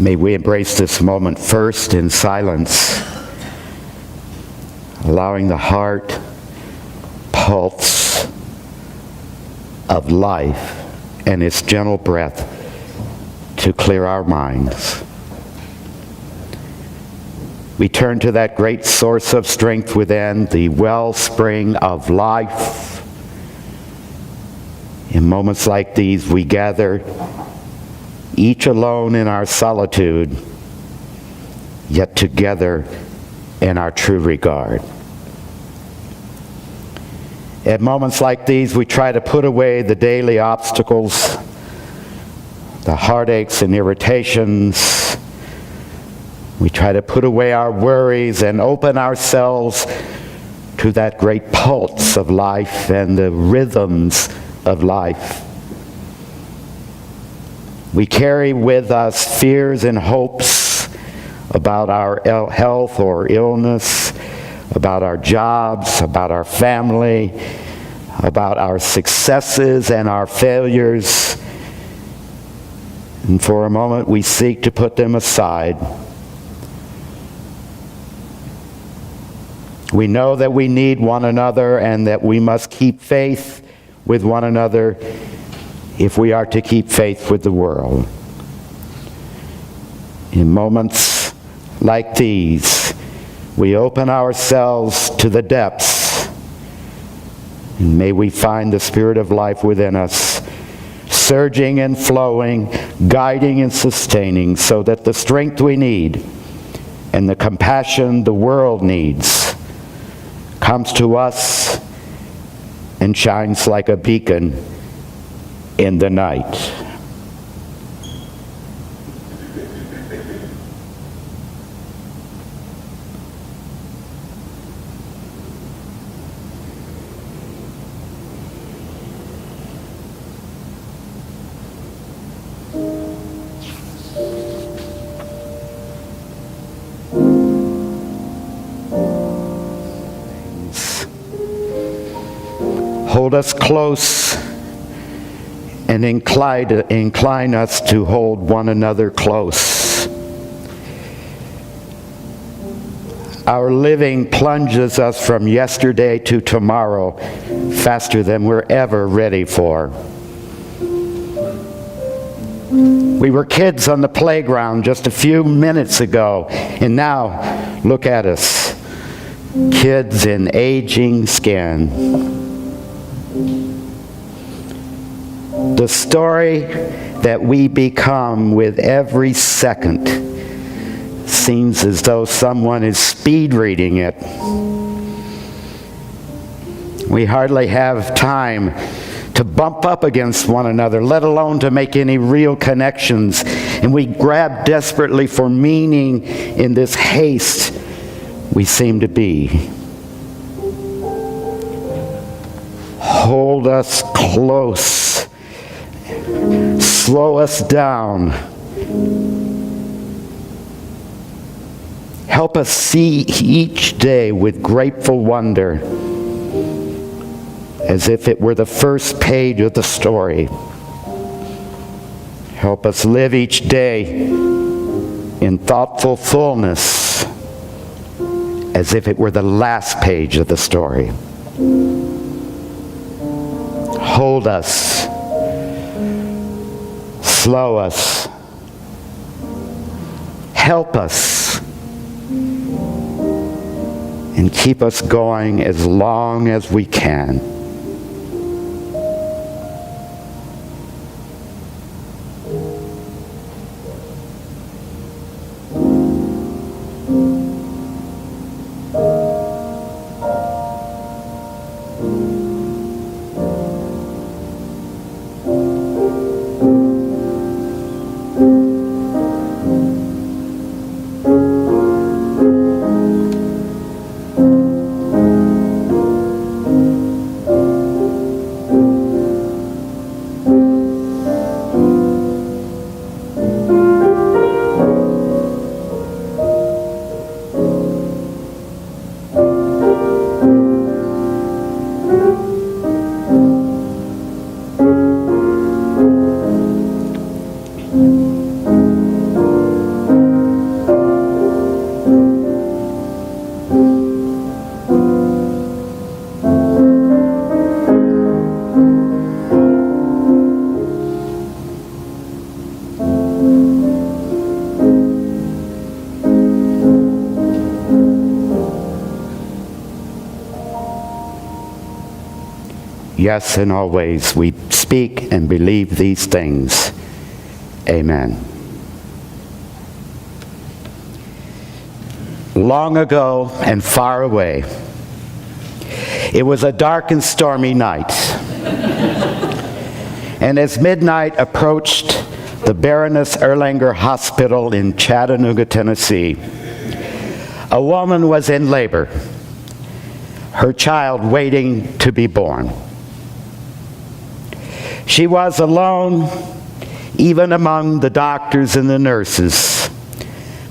May we embrace this moment first in silence, allowing the heart pulse of life and its gentle breath to clear our minds. We turn to that great source of strength within, the wellspring of life. In moments like these, we gather, each alone in our solitude, yet together in our true regard. At moments like these, we try to put away the daily obstacles, the heartaches and irritations. We try to put away our worries and open ourselves to that great pulse of life and the rhythms of life. We carry with us fears and hopes about our health or illness, about our jobs, about our family, about our successes and our failures. And for a moment, we seek to put them aside. We know that we need one another and that we must keep faith with one another if we are to keep faith with the world. In moments like these, we open ourselves to the depths, and may we find the Spirit of life within us, surging and flowing, guiding and sustaining, so that the strength we need and the compassion the world needs comes to us and shines like a beacon in the night. Hold us close and incline us to hold one another close. Our living plunges us from yesterday to tomorrow faster than we're ever ready for. We were kids on the playground just a few minutes ago, and now look at us, kids in aging skin. The story that we become with every second seems as though someone is speed reading it. We hardly have time to bump up against one another, let alone to make any real connections. And we grab desperately for meaning in this haste we seem to be. Hold us close. Slow us down. Help us see each day with grateful wonder, as if it were the first page of the story. Help us live each day in thoughtful fullness, as if it were the last page of the story. Hold us. Slow us. Help us. And keep us going as long as we can. Yes, in all ways we speak and believe these things. Amen. Long ago and far away, it was a dark and stormy night. And as midnight approached the Baroness Erlanger Hospital in Chattanooga, Tennessee, a woman was in labor, her child waiting to be born. She was alone, even among the doctors and the nurses,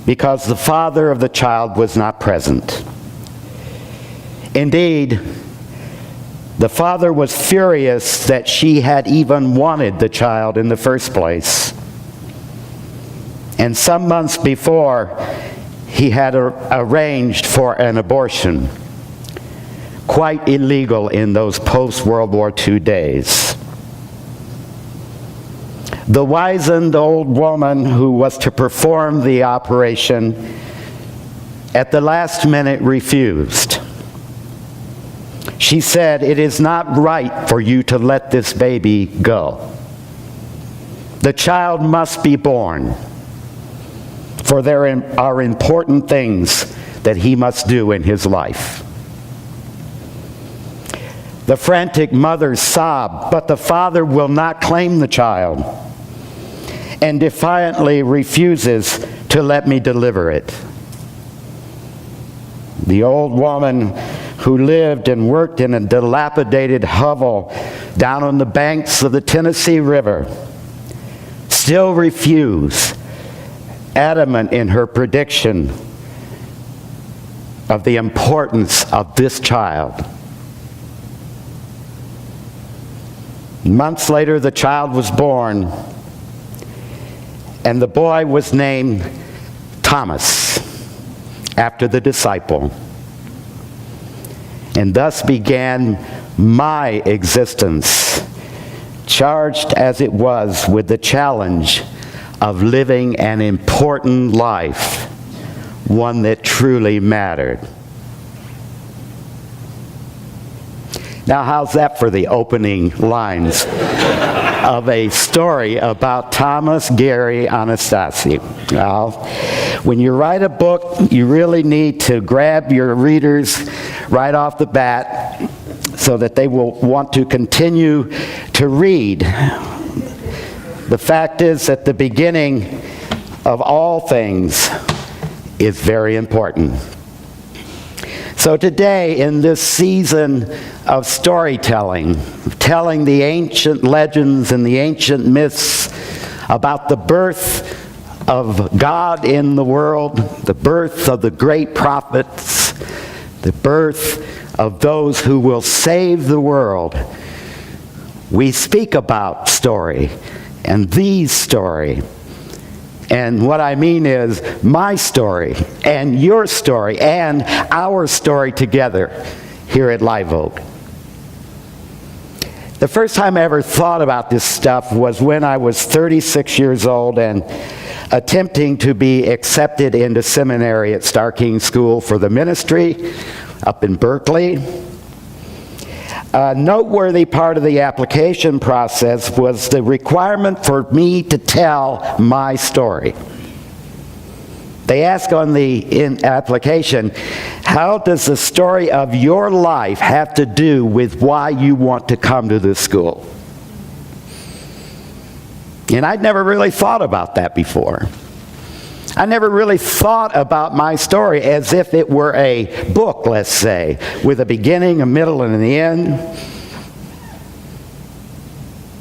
because the father of the child was not present. Indeed, the father was furious that she had even wanted the child in the first place. And some months before, he had arranged for an abortion, quite illegal in those post-World War II days. The wizened old woman who was to perform the operation at the last minute refused. She said, "It is not right for you to let this baby go. The child must be born, for there are important things that he must do in his life." The frantic mother sobbed, but the father will not claim the child and defiantly refuses to let me deliver it. The old woman who lived and worked in a dilapidated hovel down on the banks of the Tennessee River still refused, adamant in her prediction of the importance of this child. Months later, the child was born, and the boy was named Thomas, after the disciple. And thus began my existence, charged as it was with the challenge of living an important life, one that truly mattered. Now, how's that for the opening lines of a story about Thomas Gary Anastasi? Well, when you write a book, you really need to grab your readers right off the bat so that they will want to continue to read. The fact is that the beginning of all things is very important. So today, in this season of storytelling, telling the ancient legends and the ancient myths about the birth of God in the world, the birth of the great prophets, the birth of those who will save the world, we speak about story, and the story. And what I mean is my story and your story and our story together here at Live Oak. The first time I ever thought about this stuff was when I was 36 years old and attempting to be accepted into seminary at Star King School for the Ministry up in Berkeley. A noteworthy part of the application process was the requirement for me to tell my story. They ask on the application, how does the story of your life have to do with why you want to come to this school? And I'd never really thought about that before. I never really thought about my story as if it were a book, let's say, with a beginning, a middle, and an end.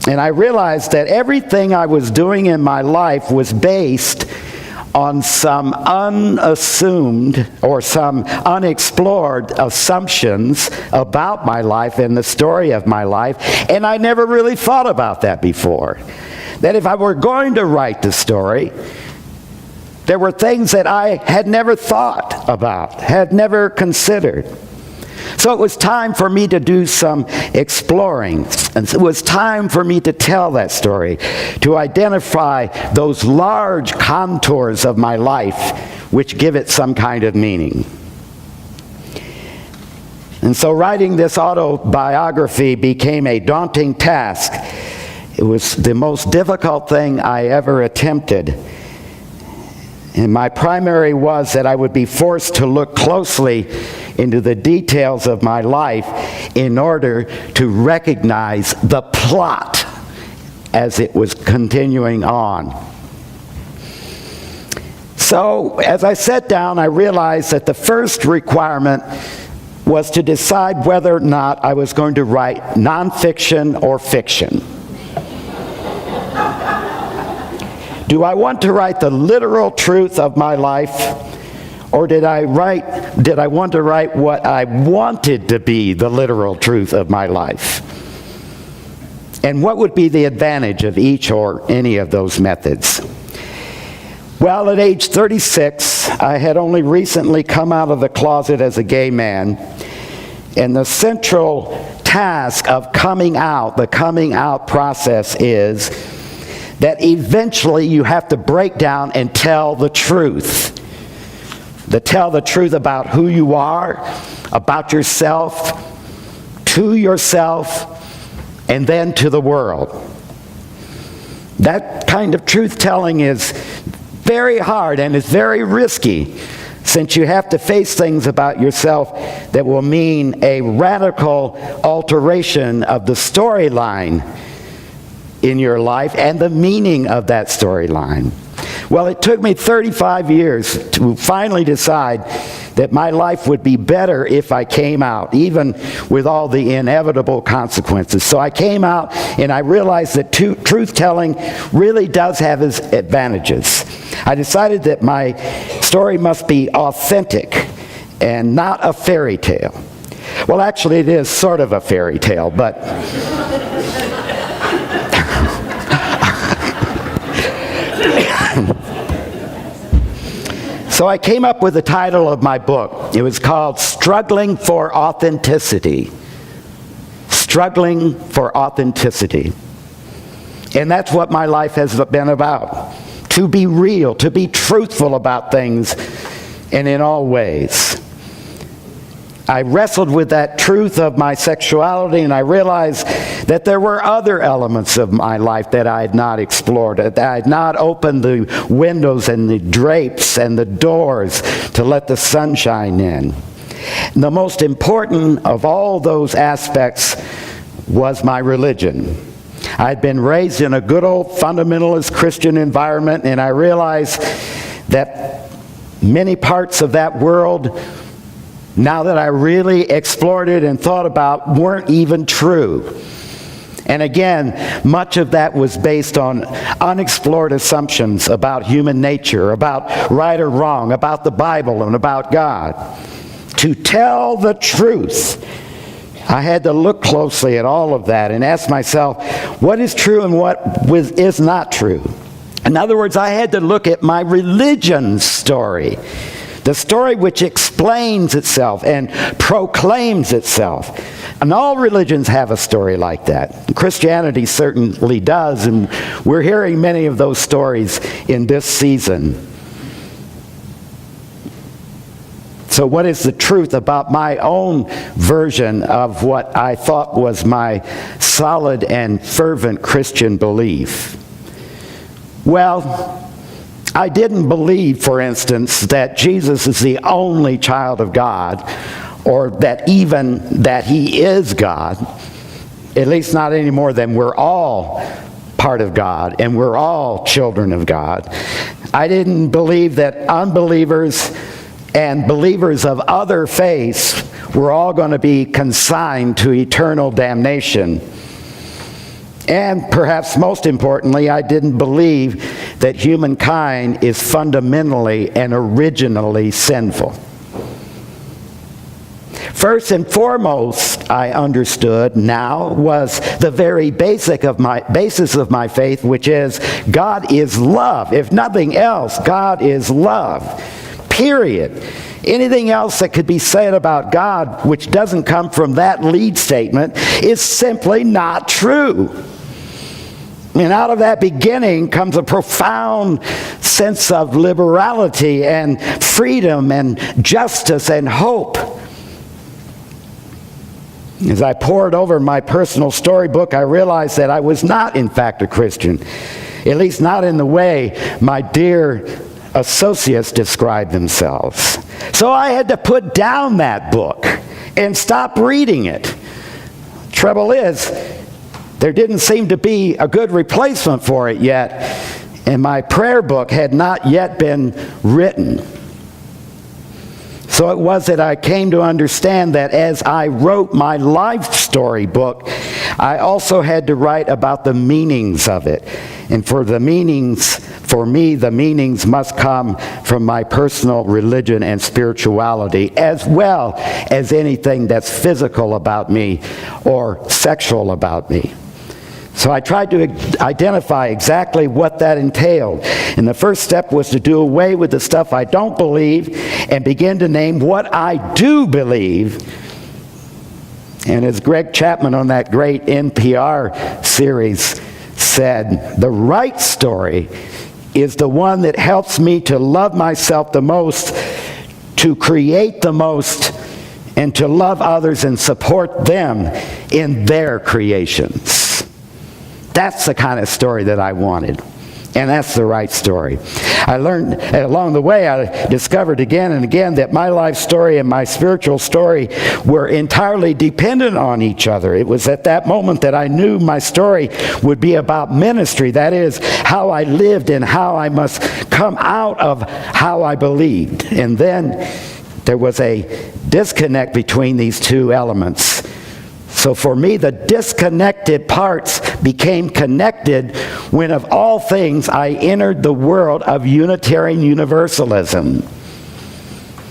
And I realized that everything I was doing in my life was based on some unassumed or some unexplored assumptions about my life and the story of my life. And I never really thought about that before. That if I were going to write the story, there were things that I had never thought about, had never considered. So it was time for me to do some exploring. And it was time for me to tell that story, to identify those large contours of my life which give it some kind of meaning. And so writing this autobiography became a daunting task. It was the most difficult thing I ever attempted. And my primary was that I would be forced to look closely into the details of my life in order to recognize the plot as it was continuing on. So, as I sat down, I realized that the first requirement was to decide whether or not I was going to write nonfiction or fiction. Do I want to write the literal truth of my life, or did I want to write what I wanted to be the literal truth of my life? And what would be the advantage of each or any of those methods? Well, at age 36, I had only recently come out of the closet as a gay man, and the central task of the coming out process is that eventually you have to break down and tell the truth. Tell the truth about who you are, about yourself, to yourself, and then to the world. That kind of truth-telling is very hard and it's very risky, since you have to face things about yourself that will mean a radical alteration of the storyline in your life and the meaning of that storyline. Well, it took me 35 years to finally decide that my life would be better if I came out, even with all the inevitable consequences. So I came out and I realized that truth-telling really does have its advantages. I decided that my story must be authentic and not a fairy tale. Well, actually it is sort of a fairy tale, but so I came up with the title of my book. It was called Struggling for Authenticity. Struggling for Authenticity. And that's what my life has been about. To be real, to be truthful about things, and in all ways. I wrestled with that truth of my sexuality, and I realized that there were other elements of my life that I had not explored, that I had not opened the windows and the drapes and the doors to let the sunshine in. And the most important of all those aspects was my religion. I had been raised in a good old fundamentalist Christian environment, and I realized that many parts of that world, now that I really explored it and thought about, weren't even true. And again, much of that was based on unexplored assumptions about human nature, about right or wrong, about the Bible and about God. To tell the truth, I had to look closely at all of that and ask myself, what is true and what is not true? In other words, I had to look at my religion's story. The story which explains itself and proclaims itself. And all religions have a story like that. Christianity certainly does, and we're hearing many of those stories in this season. So what is the truth about my own version of what I thought was my solid and fervent Christian belief? Well, I didn't believe, for instance, that Jesus is the only child of God, or that even that he is God, at least not any more than we're all part of God and we're all children of God. I didn't believe that unbelievers and believers of other faiths were all going to be consigned to eternal damnation. And perhaps most importantly, I didn't believe that humankind is fundamentally and originally sinful. First and foremost, I understood now was the very basis of my faith, which is God is love. If nothing else, God is love. Period. Anything else that could be said about God which doesn't come from that lead statement is simply not true. And out of that beginning comes a profound sense of liberality and freedom and justice and hope. As I pored over my personal storybook, I realized that I was not, in fact, a Christian, at least not in the way my dear associates described themselves. So I had to put down that book and stop reading it. Trouble is, there didn't seem to be a good replacement for it yet, and my prayer book had not yet been written. So it was that I came to understand that as I wrote my life story book, I also had to write about the meanings of it. And for me, the meanings must come from my personal religion and spirituality, as well as anything that's physical about me or sexual about me. So I tried to identify exactly what that entailed. And the first step was to do away with the stuff I don't believe and begin to name what I do believe. And as Greg Chapman on that great NPR series said, the right story is the one that helps me to love myself the most, to create the most, and to love others and support them in their creations. That's the kind of story that I wanted. And that's the right story. I learned along the way, I discovered again and again that my life story and my spiritual story were entirely dependent on each other. It was at that moment that I knew my story would be about ministry. That is, how I lived and how I must come out of how I believed. And then there was a disconnect between these two elements. So for me, the disconnected parts became connected when, of all things, I entered the world of Unitarian Universalism.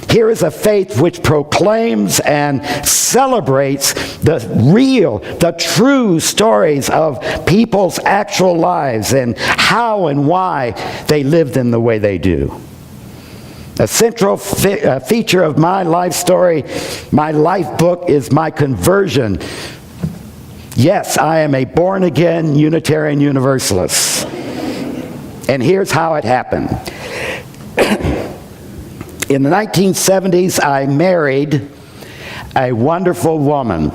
Here is a faith which proclaims and celebrates the real, the true stories of people's actual lives and how and why they lived in the way they do. A central feature of my life story, my life book, is my conversion. Yes, I am a born-again Unitarian Universalist. And here's how it happened. In the 1970s, I married a wonderful woman,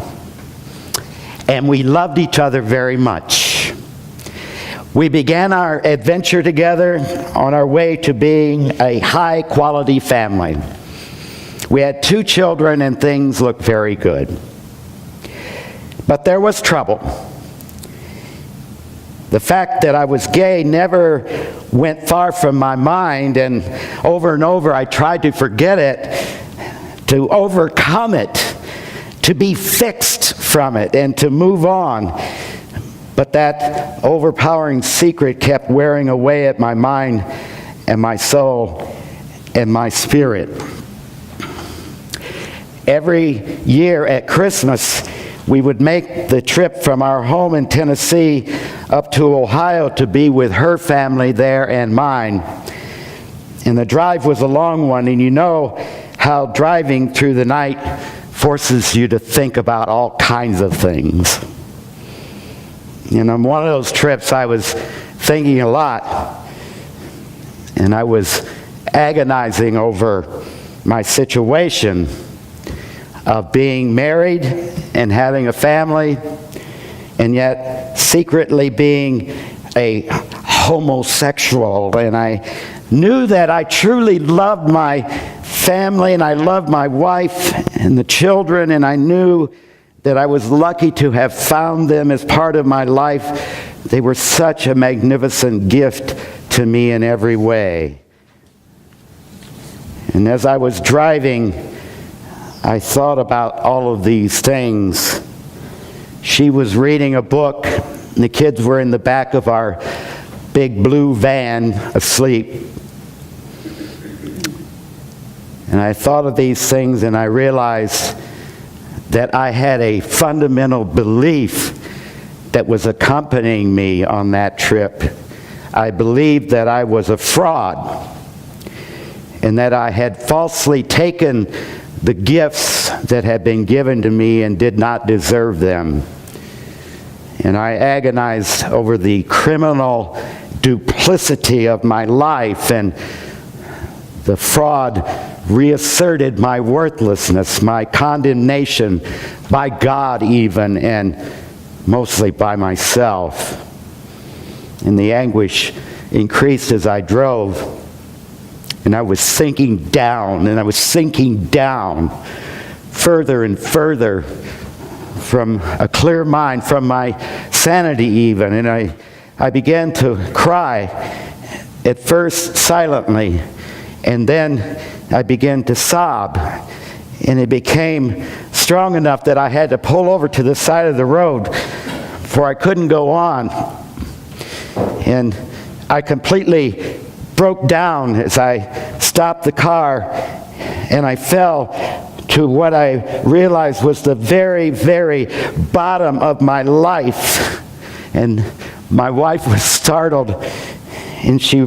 and we loved each other very much. We began our adventure together on our way to being a high-quality family. We had 2 children, and things looked very good. But there was trouble. The fact that I was gay never went far from my mind, and over I tried to forget it, to overcome it, to be fixed from it, and to move on. But that overpowering secret kept wearing away at my mind and my soul and my spirit. Every year at Christmas, we would make the trip from our home in Tennessee up to Ohio to be with her family there and mine. And the drive was a long one, and you know how driving through the night forces you to think about all kinds of things. And on one of those trips, I was thinking a lot, and I was agonizing over my situation of being married and having a family, and yet secretly being a homosexual. And I knew that I truly loved my family, and I loved my wife and the children, and I knew that I was lucky to have found them as part of my life. They were such a magnificent gift to me in every way. And as I was driving, I thought about all of these things. She was reading a book, and the kids were in the back of our big blue van asleep. And I thought of these things, and I realized that I had a fundamental belief that was accompanying me on that trip. I believed that I was a fraud, and that I had falsely taken the gifts that had been given to me and did not deserve them. And I agonized over the criminal duplicity of my life and the fraud reasserted my worthlessness, my condemnation by God even, and mostly by myself. And the anguish increased as I drove, and I was sinking down, further and further from a clear mind, from my sanity even. And I began to cry, at first silently, and then I began to sob. And it became strong enough that I had to pull over to the side of the road, for I couldn't go on. And I completely broke down as I stopped the car, and I fell to what I realized was the very, very bottom of my life. And my wife was startled, and she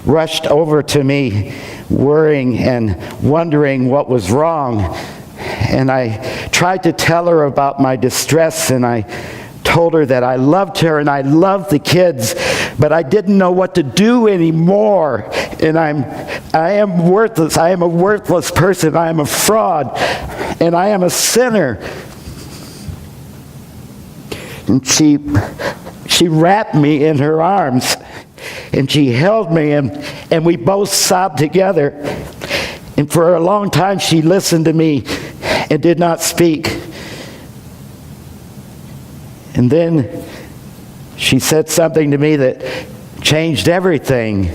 rushed over to me, worrying and wondering what was wrong. And I tried to tell her about my distress, and I told her that I loved her and I loved the kids, but I didn't know what to do anymore. And I am worthless. I am a worthless person. I am a fraud, and I am a sinner. And she wrapped me in her arms, and she held me, and we both sobbed together. And for a long time she listened to me and did not speak. And then she said something to me that changed everything.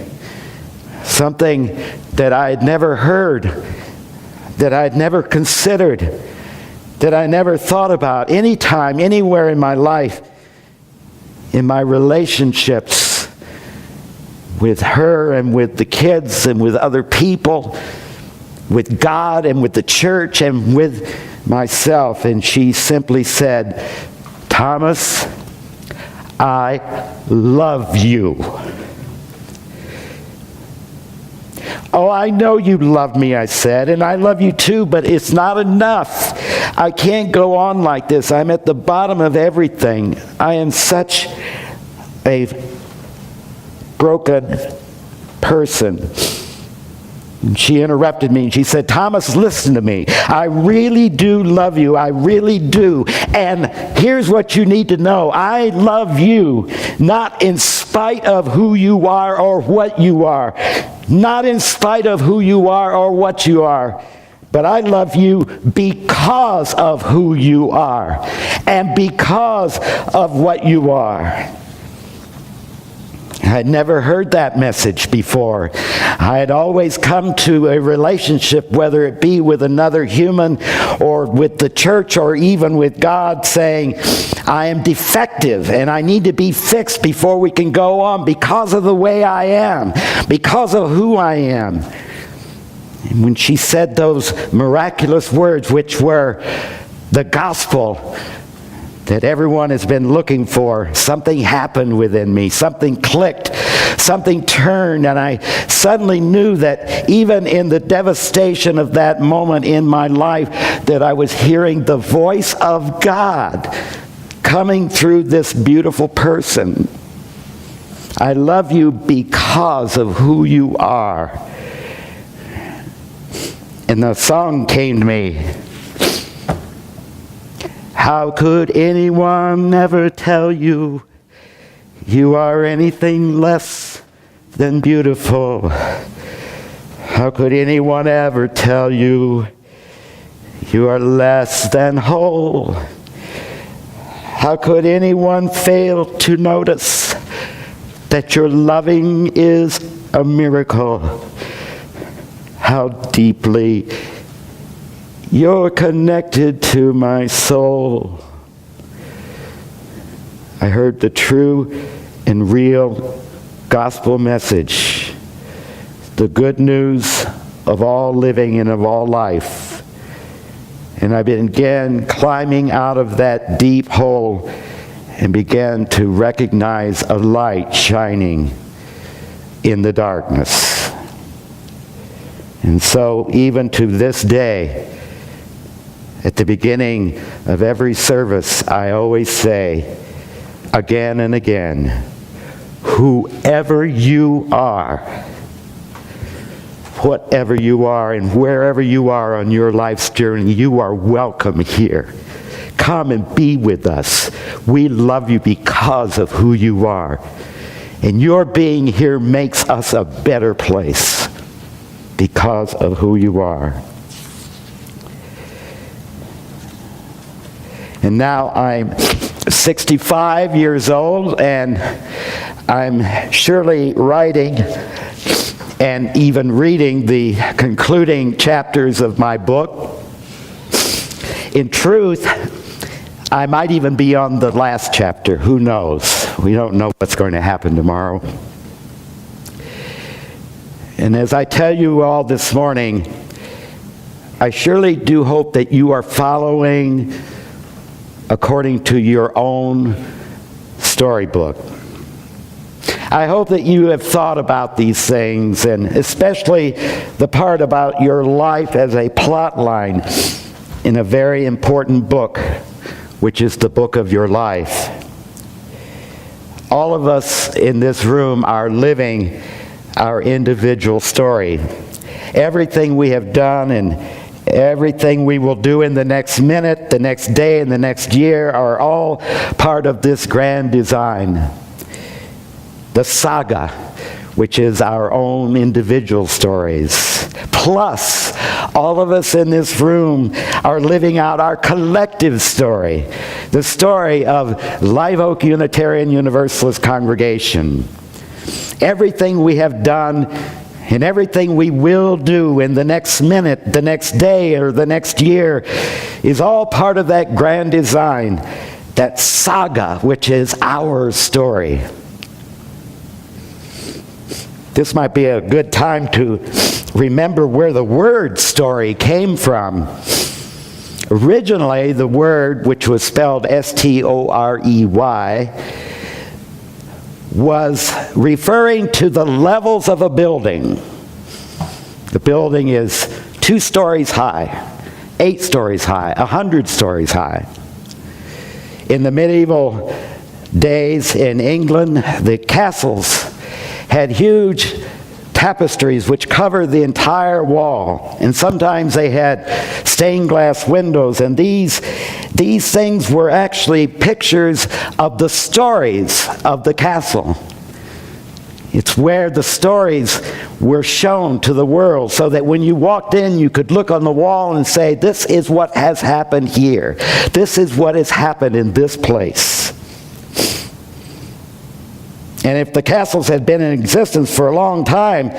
Something that I had never heard, that I had never considered, that I never thought about anytime, anywhere in my life, in my relationships with her and with the kids and with other people, with God and with the church and with myself. And she simply said, "Thomas, I love you." "Oh, I know you love me," I said, "and I love you too, but it's not enough. I can't go on like this. I'm at the bottom of everything. I am such a broken person." And she interrupted me and she said, "Thomas, listen to me. I really do love you. I really do. And here's what you need to know. I love you not in spite of who you are or what you are. Not in spite of who you are or what you are. But I love you because of who you are and because of what you are." I had never heard that message before. I had always come to a relationship, whether it be with another human or with the church or even with God, saying, I am defective and I need to be fixed before we can go on because of the way I am, because of who I am. And when she said those miraculous words, which were the gospel that everyone has been looking for, something happened within me. Something clicked. Something turned. And I suddenly knew that even in the devastation of that moment in my life, that I was hearing the voice of God coming through this beautiful person. I love you because of who you are. And the song came to me. How could anyone ever tell you you are anything less than beautiful? How could anyone ever tell you you are less than whole? How could anyone fail to notice that your loving is a miracle? How deeply you're connected to my soul. I heard the true and real gospel message, the good news of all living and of all life. And I began climbing out of that deep hole and began to recognize a light shining in the darkness. And so even to this day, at the beginning of every service, I always say, again and again, whoever you are, whatever you are and wherever you are on your life's journey, you are welcome here. Come and be with us. We love you because of who you are. And your being here makes us a better place because of who you are. And now I'm 65 years old, and I'm surely writing and even reading the concluding chapters of my book. In truth, I might even be on the last chapter. Who knows? We don't know what's going to happen tomorrow. And as I tell you all this morning, I surely do hope that you are following according to your own storybook. I hope that you have thought about these things, and especially the part about your life as a plot line in a very important book, which is the book of your life. All of us in this room are living our individual story. Everything we have done and everything we will do in the next minute, the next day, and the next year are all part of this grand design. The saga, which is our own individual stories. Plus, all of us in this room are living out our collective story, the story of Live Oak Unitarian Universalist congregation. Everything we have done and everything we will do in the next minute, the next day, or the next year is all part of that grand design, that saga, which is our story. This might be a good time to remember where the word story came from. Originally, the word, which was spelled S-T-O-R-E-Y, was referring to the levels of a building. The building is 2 stories high, 8 stories high, 100 stories high. In the medieval days in England, the castles had huge tapestries which covered the entire wall, and sometimes they had stained glass windows, and these things were actually pictures of the stories of the castle. It's where the stories were shown to the world, so that when you walked in, you could look on the wall and say, this is what has happened here. This is what has happened in this place. And if the castles had been in existence for a long time,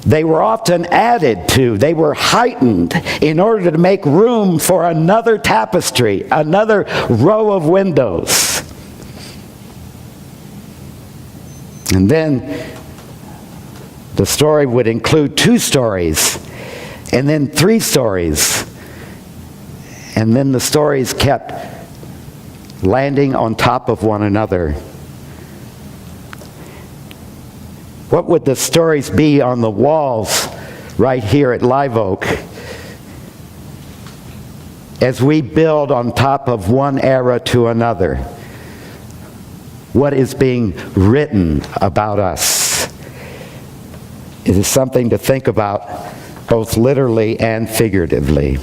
they were often added to, they were heightened in order to make room for another tapestry, another row of windows. And then the story would include 2 stories, and then 3 stories. And then the stories kept landing on top of one another. What would the stories be on the walls right here at Live Oak as we build on top of one era to another? What is being written about us? It is something to think about both literally and figuratively,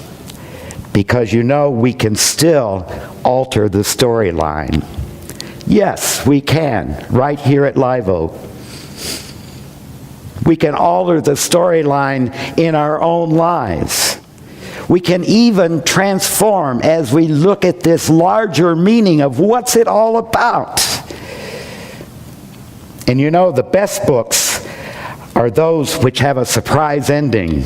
because you know we can still alter the storyline. Yes, we can, right here at Live Oak. We can alter the storyline in our own lives. We can even transform as we look at this larger meaning of what's it all about. And you know, the best books are those which have a surprise ending,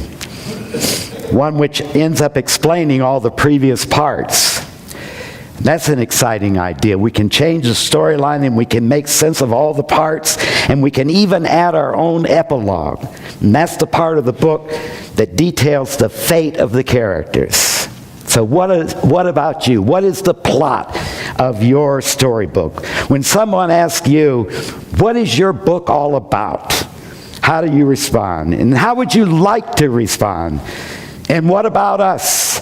one which ends up explaining all the previous parts. That's an exciting idea. We can change the storyline, and we can make sense of all the parts, and we can even add our own epilogue. And that's the part of the book that details the fate of the characters. So what about you? What is the plot of your storybook? When someone asks you, what is your book all about? How do you respond? And how would you like to respond? And what about us?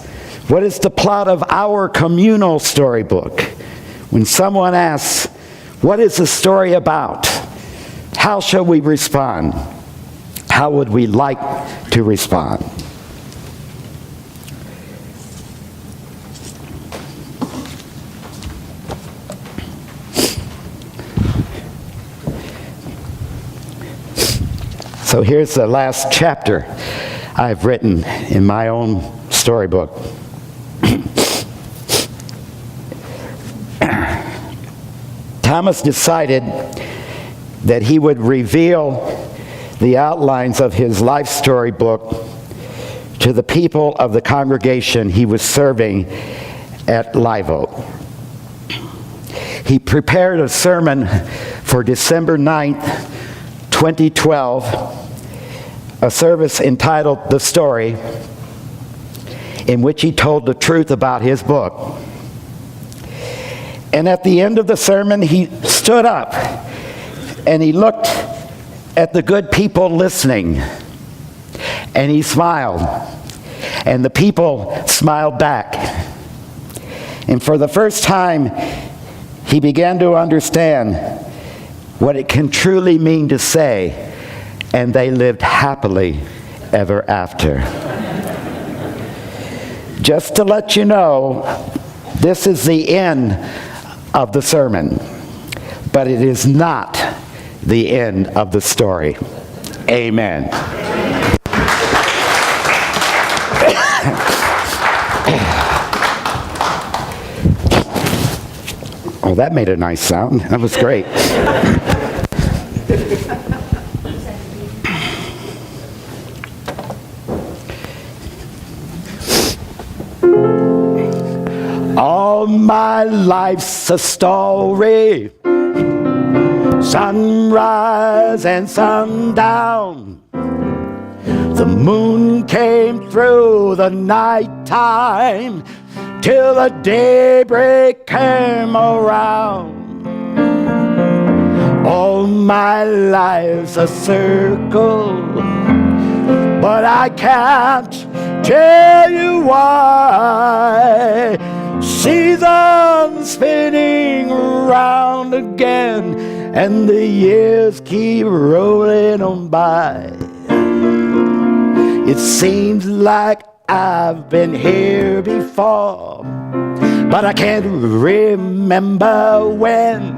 What is the plot of our communal storybook? When someone asks, what is the story about? How shall we respond? How would we like to respond? So here's the last chapter I've written in my own storybook. Thomas decided that he would reveal the outlines of his life story book to the people of the congregation he was serving at Live Oak. He prepared a sermon for December 9th, 2012, a service entitled The Story, in which he told the truth about his book. And at the end of the sermon, he stood up and he looked at the good people listening, and he smiled, and the people smiled back. And for the first time, he began to understand what it can truly mean to say, and they lived happily ever after. Just to let you know, this is the end of the sermon, but it is not the end of the story. Amen. Oh, that made a nice sound. That was great. All my life's a story, sunrise and sundown. The moon came through the nighttime till the daybreak came around. All my life's a circle, but I can't tell you why. Seasons spinning round again, and the years keep rolling on by. It seems like I've been here before, but I can't remember when.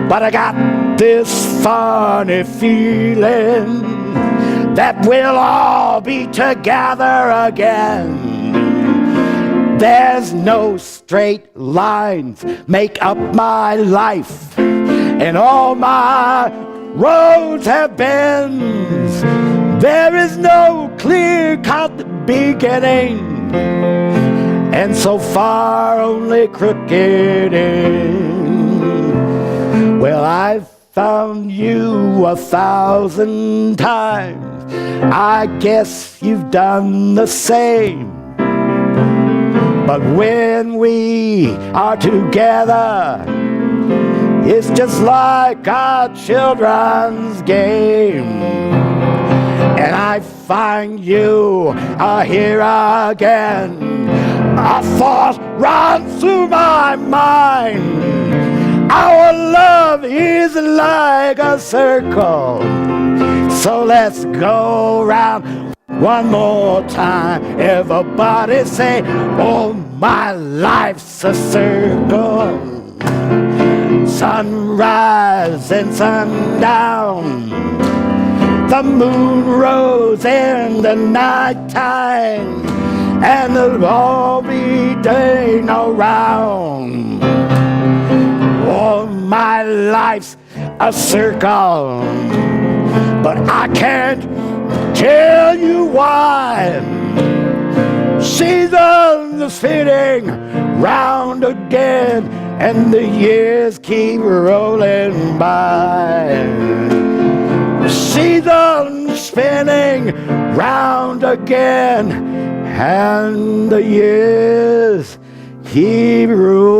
But I got this funny feeling that we'll all be together again. There's no straight lines make up my life, and all my roads have bends. There is no clear-cut beginning, and so far only crooked end. Well, I've found you 1,000 times. I guess you've done the same. But when we are together, it's just like a children's game. And I find you here again. A thought runs through my mind. Our love is like a circle. So let's go round one more time. Everybody say, oh, my life's a circle. Sunrise and sundown. The moon rose in the nighttime, and there'll all be day around. Oh, my life's a circle, but I can't tell you why. Seasons spinning round again, and the years keep rolling by. Seasons spinning round again, and the years keep rolling